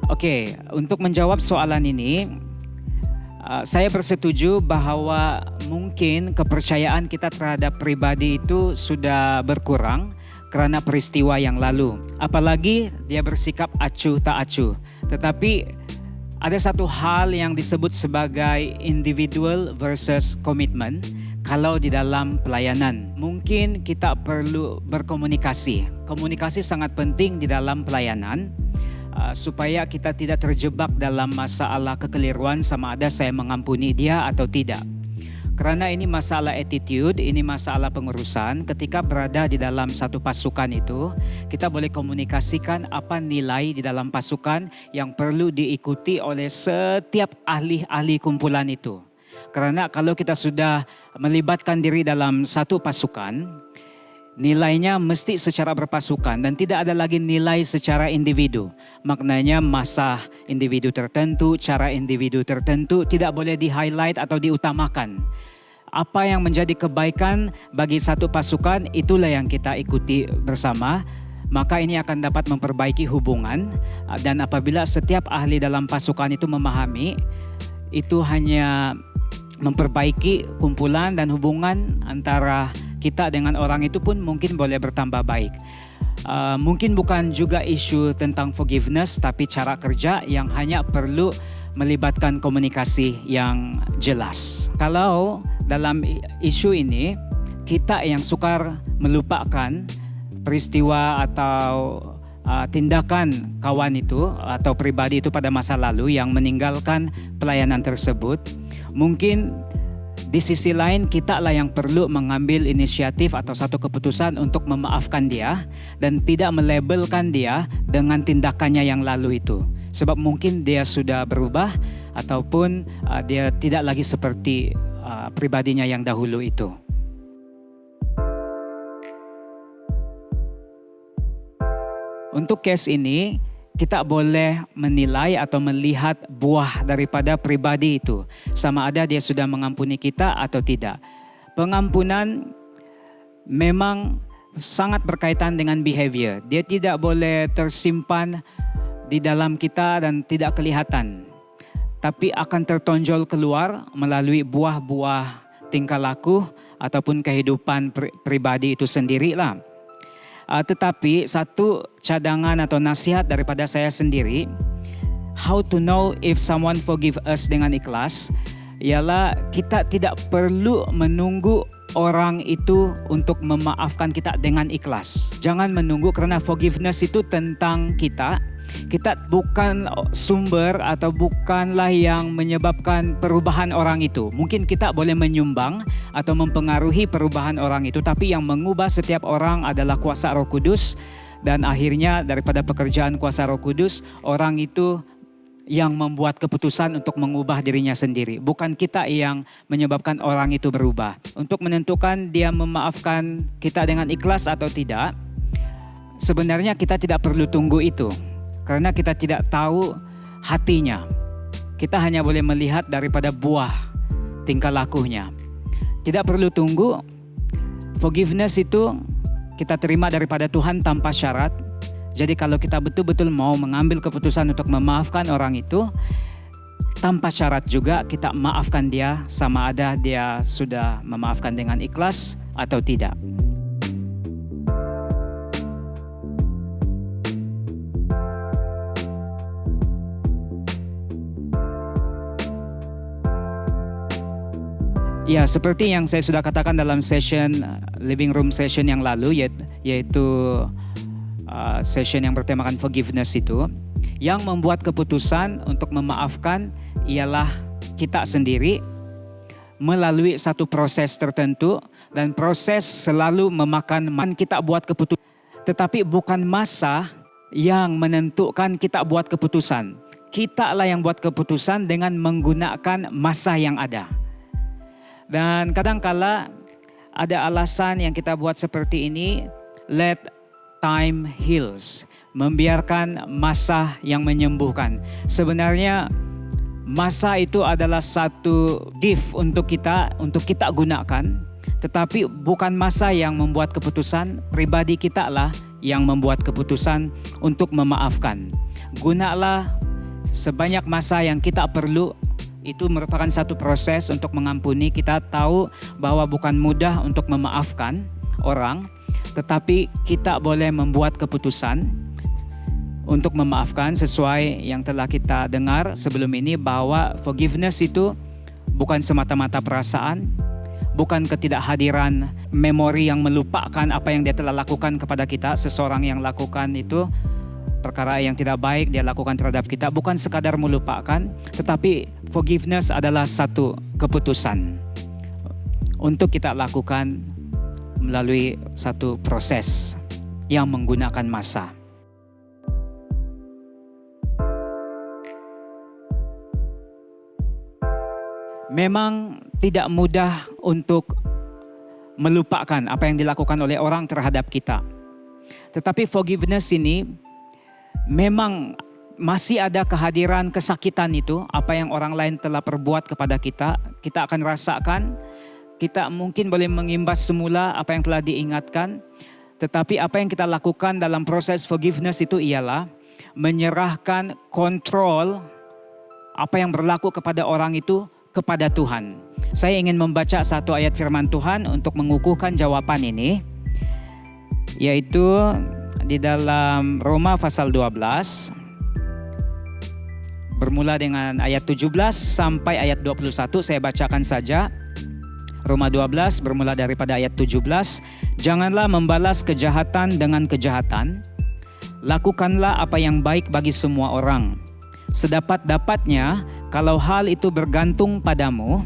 Oke, untuk menjawab soalan ini, saya bersetuju bahwa mungkin kepercayaan kita terhadap pribadi itu sudah berkurang karena peristiwa yang lalu. Apalagi dia bersikap acuh tak acuh. Tetapi ada satu hal yang disebut sebagai individual versus commitment. Kalau di dalam pelayanan, mungkin kita perlu berkomunikasi. Komunikasi sangat penting di dalam pelayanan. Supaya kita tidak terjebak dalam masalah kekeliruan sama ada saya mengampuni dia atau tidak. Karena ini masalah attitude, ini masalah pengurusan. Ketika berada di dalam satu pasukan itu, kita boleh komunikasikan apa nilai di dalam pasukan yang perlu diikuti oleh setiap ahli-ahli kumpulan itu. Karena kalau kita sudah melibatkan diri dalam satu pasukan, nilainya mesti secara berpasukan dan tidak ada lagi nilai secara individu. Maknanya masa individu tertentu, cara individu tertentu tidak boleh di-highlight atau diutamakan. Apa yang menjadi kebaikan bagi satu pasukan, itulah yang kita ikuti bersama. Maka ini akan dapat memperbaiki hubungan. Dan apabila setiap ahli dalam pasukan itu memahami, itu hanya memperbaiki kumpulan dan hubungan antara kita dengan orang itu pun mungkin boleh bertambah baik. Mungkin bukan juga isu tentang forgiveness, tapi cara kerja yang hanya perlu melibatkan komunikasi yang jelas. Kalau dalam isu ini kita yang sukar melupakan peristiwa atau tindakan kawan itu atau pribadi itu pada masa lalu yang meninggalkan pelayanan tersebut, mungkin di sisi lain kita lah yang perlu mengambil inisiatif atau satu keputusan untuk memaafkan dia dan tidak melabelkan dia dengan tindakannya yang lalu itu. Sebab mungkin dia sudah berubah ataupun dia tidak lagi seperti pribadinya yang dahulu itu. Untuk case ini, kita boleh menilai atau melihat buah daripada pribadi itu. Sama ada dia sudah mengampuni kita atau tidak. Pengampunan memang sangat berkaitan dengan behavior. Dia tidak boleh tersimpan di dalam kita dan tidak kelihatan. Tapi akan tertonjol keluar melalui buah-buah tingkah laku ataupun kehidupan pribadi itu sendirilah. Tetapi satu cadangan atau nasihat daripada saya sendiri, how to know if someone forgive us dengan ikhlas, ialah kita tidak perlu menunggu orang itu untuk memaafkan kita dengan ikhlas. Jangan menunggu karena forgiveness itu tentang kita. Kita bukan sumber atau bukanlah yang menyebabkan perubahan orang itu. Mungkin kita boleh menyumbang atau mempengaruhi perubahan orang itu, tapi yang mengubah setiap orang adalah kuasa Roh Kudus. Dan akhirnya daripada pekerjaan kuasa Roh Kudus, orang itu yang membuat keputusan untuk mengubah dirinya sendiri. Bukan kita yang menyebabkan orang itu berubah. Untuk menentukan dia memaafkan kita dengan ikhlas atau tidak, sebenarnya kita tidak perlu tunggu itu. Karena kita tidak tahu hatinya. Kita hanya boleh melihat daripada buah tingkah lakunya. Tidak perlu tunggu. Forgiveness itu kita terima daripada Tuhan tanpa syarat. Jadi kalau kita betul-betul mau mengambil keputusan untuk memaafkan orang itu, tanpa syarat juga kita maafkan dia sama ada dia sudah memaafkan dengan ikhlas atau tidak. Ya, seperti yang saya sudah katakan dalam session living room session yang lalu, yaitu session yang bertemakan forgiveness itu, yang membuat keputusan untuk memaafkan ialah kita sendiri melalui satu proses tertentu, dan proses selalu memakan kita buat keputusan, tetapi bukan masa yang menentukan kita buat keputusan. Kita lah yang buat keputusan dengan menggunakan masa yang ada. Dan kadangkala ada alasan yang kita buat seperti ini, let time heals, membiarkan masa yang menyembuhkan. Sebenarnya masa itu adalah satu gift untuk kita gunakan, tetapi bukan masa yang membuat keputusan, pribadi kita lah yang membuat keputusan untuk memaafkan. Gunalah sebanyak masa yang kita perlu. Itu merupakan satu proses untuk mengampuni. Kita tahu bahwa bukan mudah untuk memaafkan orang, tetapi kita boleh membuat keputusan untuk memaafkan sesuai yang telah kita dengar sebelum ini, bahwa forgiveness itu bukan semata-mata perasaan, bukan ketidakhadiran memori yang melupakan apa yang dia telah lakukan kepada kita. Seseorang yang lakukan itu perkara yang tidak baik dia lakukan terhadap kita, bukan sekadar melupakan, tetapi forgiveness adalah satu keputusan untuk kita lakukan melalui satu proses yang menggunakan masa. Memang tidak mudah untuk melupakan apa yang dilakukan oleh orang terhadap kita. Tetapi forgiveness ini memang masih ada kehadiran kesakitan itu, apa yang orang lain telah perbuat kepada kita, kita akan rasakan. Kita mungkin boleh mengimbas semula apa yang telah diingatkan, tetapi apa yang kita lakukan dalam proses forgiveness itu ialah menyerahkan kontrol apa yang berlaku kepada orang itu kepada Tuhan. Saya ingin membaca satu ayat firman Tuhan untuk mengukuhkan jawaban ini, yaitu di dalam Roma pasal 12, bermula dengan ayat 17 sampai ayat 21. Saya bacakan saja. Roma 12 bermula daripada ayat 17. Janganlah membalas kejahatan dengan kejahatan. Lakukanlah apa yang baik bagi semua orang. Sedapat-dapatnya, kalau hal itu bergantung padamu,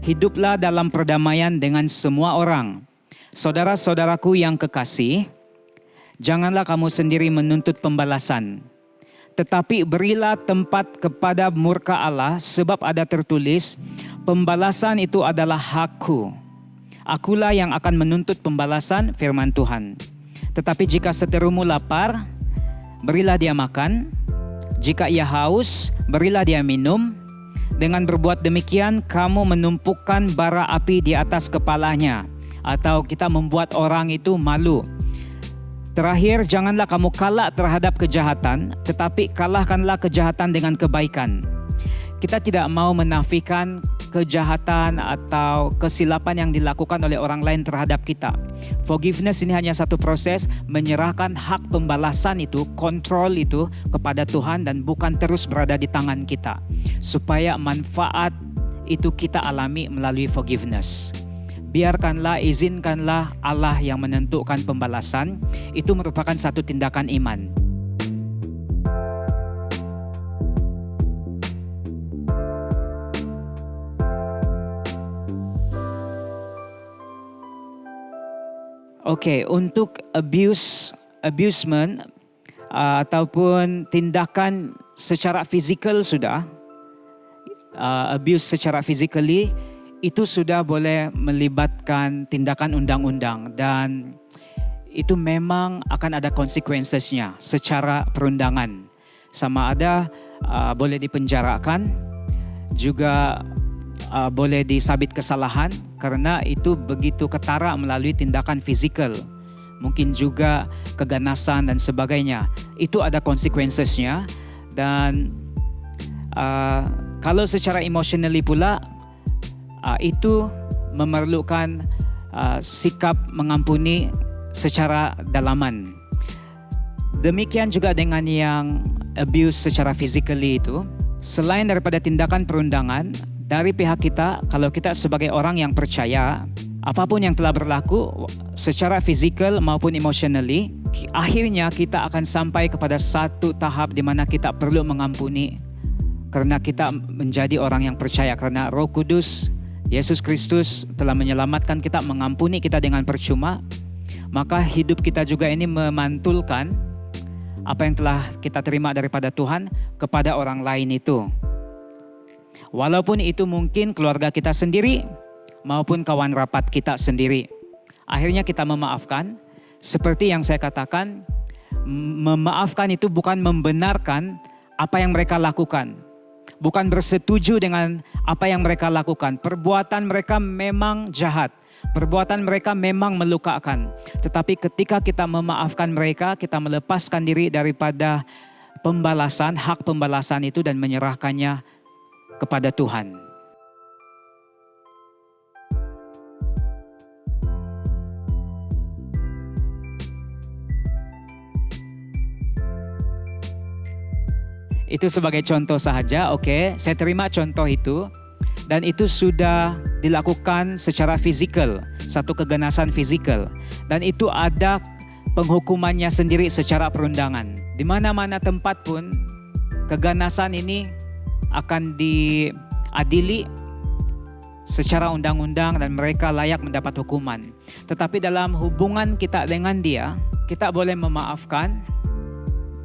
hiduplah dalam perdamaian dengan semua orang. Saudara-saudaraku yang kekasih, janganlah kamu sendiri menuntut pembalasan, tetapi berilah tempat kepada murka Allah, sebab ada tertulis, pembalasan itu adalah hakku. Akulah yang akan menuntut pembalasan, firman Tuhan. Tetapi jika seterumu lapar, berilah dia makan. Jika ia haus, berilah dia minum. Dengan berbuat demikian, kamu menumpukan bara api di atas kepalanya, atau kita membuat orang itu malu. Terakhir, janganlah kamu kalah terhadap kejahatan, tetapi kalahkanlah kejahatan dengan kebaikan. Kita tidak mau menafikan kejahatan atau kesilapan yang dilakukan oleh orang lain terhadap kita. Forgiveness ini hanya satu proses, menyerahkan hak pembalasan itu, kontrol itu kepada Tuhan dan bukan terus berada di tangan kita. Supaya manfaat itu kita alami melalui forgiveness. Biarkanlah, izinkanlah Allah yang menentukan pembalasan. Itu merupakan satu tindakan iman. Oke, untuk abusement ataupun tindakan secara fizikal sudah, abuse secara physically, itu sudah boleh melibatkan tindakan undang-undang dan itu memang akan ada consequences-nya secara perundangan. Sama ada boleh dipenjarakan, juga boleh disabit kesalahan karena itu begitu ketara melalui tindakan fisikal. Mungkin juga keganasan dan sebagainya. Itu ada consequences-nya dan kalau secara emotionally pula, itu memerlukan sikap mengampuni secara dalaman. Demikian juga dengan yang abuse secara physically itu. Selain daripada tindakan perundangan, dari pihak kita, kalau kita sebagai orang yang percaya, apapun yang telah berlaku secara physical maupun emotionally, akhirnya kita akan sampai kepada satu tahap di mana kita perlu mengampuni. Karena kita menjadi orang yang percaya, karena Roh Kudus, Yesus Kristus telah menyelamatkan kita, mengampuni kita dengan percuma. Maka hidup kita juga ini memantulkan apa yang telah kita terima daripada Tuhan kepada orang lain itu. Walaupun itu mungkin keluarga kita sendiri maupun kawan rapat kita sendiri. Akhirnya kita memaafkan. Seperti yang saya katakan, memaafkan itu bukan membenarkan apa yang mereka lakukan. Bukan bersetuju dengan apa yang mereka lakukan. Perbuatan mereka memang jahat. Perbuatan mereka memang melukakan. Tetapi ketika kita memaafkan mereka, kita melepaskan diri daripada pembalasan, hak pembalasan itu dan menyerahkannya kepada Tuhan. Itu sebagai contoh saja, oke. Saya terima contoh itu. Dan itu sudah dilakukan secara fisikal, satu keganasan fisikal. Dan itu ada penghukumannya sendiri secara perundangan. Di mana-mana tempat pun, keganasan ini akan diadili secara undang-undang dan mereka layak mendapat hukuman. Tetapi dalam hubungan kita dengan dia, kita boleh memaafkan,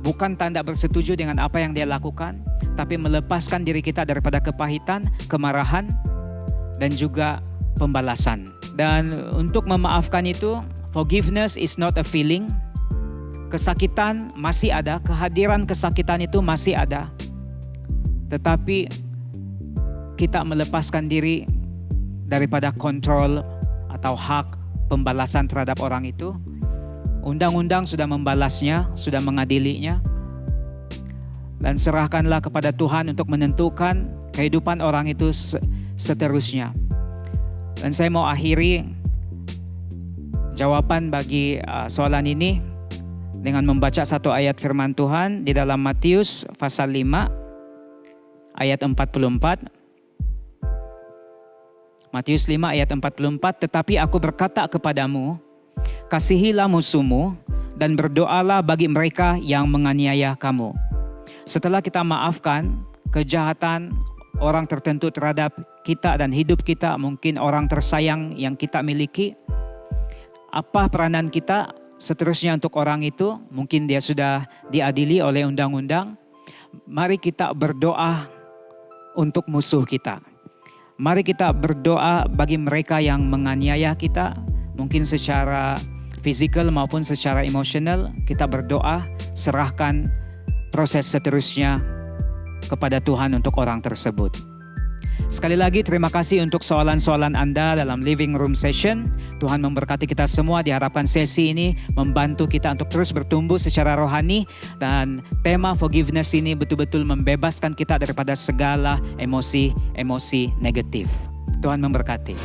bukan tanda bersetuju dengan apa yang dia lakukan, tapi melepaskan diri kita daripada kepahitan, kemarahan, dan juga pembalasan. Dan untuk memaafkan itu, forgiveness is not a feeling. Kesakitan masih ada, kehadiran kesakitan itu masih ada. Tetapi kita melepaskan diri daripada kontrol atau hak pembalasan terhadap orang itu. Undang-undang sudah membalasnya, sudah mengadilinya. Dan serahkanlah kepada Tuhan untuk menentukan kehidupan orang itu seterusnya. Dan saya mau akhiri jawaban bagi soalan ini dengan membaca satu ayat firman Tuhan di dalam Matius pasal 5 ayat 44. Matius 5 ayat 44, tetapi aku berkata kepadamu, kasihilah musuhmu dan berdoalah bagi mereka yang menganiaya kamu. Setelah kita maafkan kejahatan orang tertentu terhadap kita dan hidup kita, mungkin orang tersayang yang kita miliki, apa peranan kita seterusnya untuk orang itu? Mungkin dia sudah diadili oleh undang-undang. Mari kita berdoa untuk musuh kita. Mari kita berdoa bagi mereka yang menganiaya kita, mungkin secara fisikal maupun secara emosional. Kita berdoa, serahkan proses seterusnya kepada Tuhan untuk orang tersebut. Sekali lagi terima kasih untuk soalan-soalan Anda dalam Living Room Session. Tuhan memberkati kita semua. Diharapkan sesi ini membantu kita untuk terus bertumbuh secara rohani. Dan tema forgiveness ini betul-betul membebaskan kita daripada segala emosi-emosi negatif. Tuhan memberkati.